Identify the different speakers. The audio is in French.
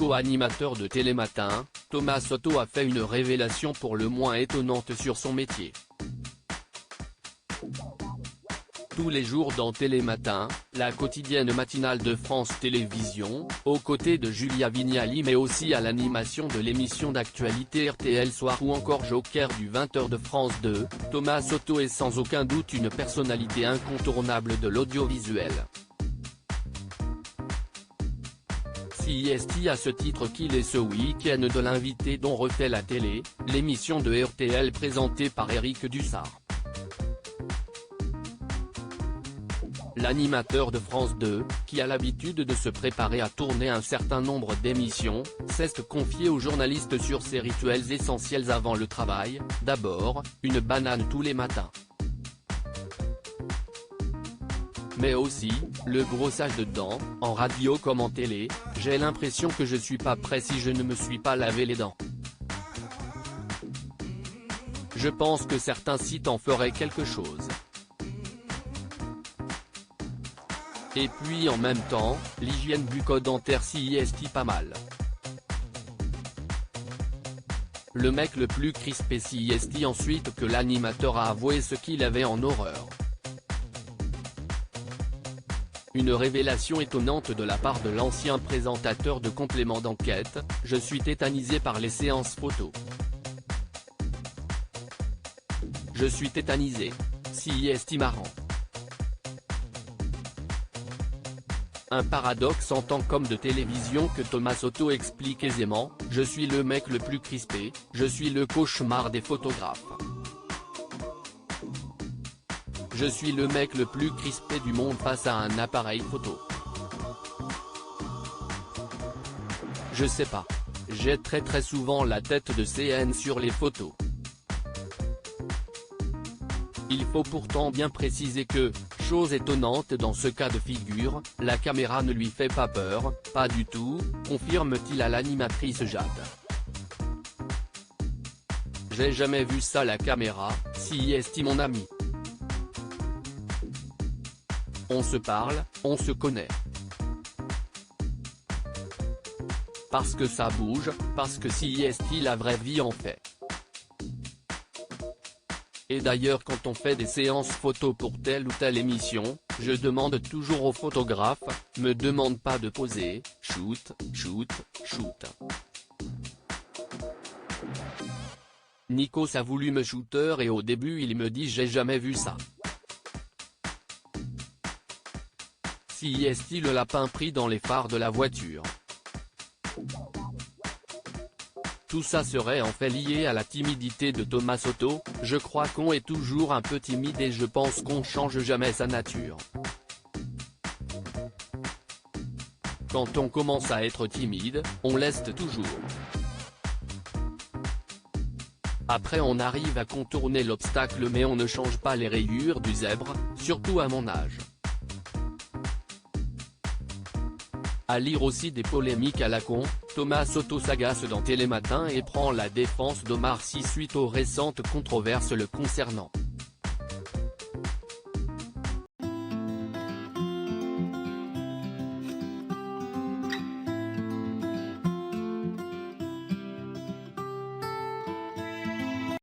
Speaker 1: co-animateur de Télématin, Thomas Soto a fait une révélation pour le moins étonnante sur son métier. Tous les jours dans Télématin, la quotidienne matinale de France Télévisions, aux côtés de Julia Vignali mais aussi à l'animation de l'émission d'actualité RTL Soir ou encore Joker du 20h de France 2, Thomas Soto est sans aucun doute une personnalité incontournable de l'audiovisuel. CIST à ce titre qu'il est ce week-end de l'invité dont refait la télé, l'émission de RTL présentée par Éric Dussart. L'animateur de France 2, qui a l'habitude de se préparer à tourner un certain nombre d'émissions, s'est confié aux journalistes sur ses rituels essentiels avant le travail. D'abord, une banane tous les matins. Mais aussi, le brossage de dents, en radio comme en télé, j'ai l'impression que je suis pas prêt si je ne me suis pas lavé les dents. Je pense que certains sites en feraient quelque chose. Et puis en même temps, l'hygiène bucco-dentaire CIST pas mal. Le mec le plus crispé CIST ensuite que l'animateur a avoué ce qu'il avait en horreur. Une révélation étonnante de la part de l'ancien présentateur de complément d'enquête, je suis tétanisé par les séances photos. Je suis tétanisé. CIST marrant. Un paradoxe en tant qu'homme de télévision que Thomas Soto explique aisément, je suis le mec le plus crispé, je suis le cauchemar des photographes. Je suis le mec le plus crispé du monde face à un appareil photo. Je sais pas. J'ai très souvent la tête de CN sur les photos. Il faut pourtant bien préciser que, chose étonnante dans ce cas de figure, la caméra ne lui fait pas peur, pas du tout, confirme-t-il à l'animatrice Jade. J'ai jamais vu ça la caméra, CIST mon ami. On se parle, on se connaît. Parce que ça bouge, parce que CIST la vraie vie en fait. Et d'ailleurs quand on fait des séances photos pour telle ou telle émission, je demande toujours au photographe, me demande pas de poser, shoot. Nikos a voulu me shooter et au début il me dit j'ai jamais vu ça. CIST le lapin pris dans les phares de la voiture. Tout ça serait en fait lié à la timidité de Thomas Soto, je crois qu'on est toujours un peu timide et je pense qu'on change jamais sa nature. Quand on commence à être timide, on l'est toujours. Après on arrive à contourner l'obstacle mais on ne change pas les rayures du zèbre, surtout à mon âge. À lire aussi des polémiques à la con, Thomas Soto s'agace dans Télématin et prend la défense d'Omar Sy suite aux récentes controverses le concernant.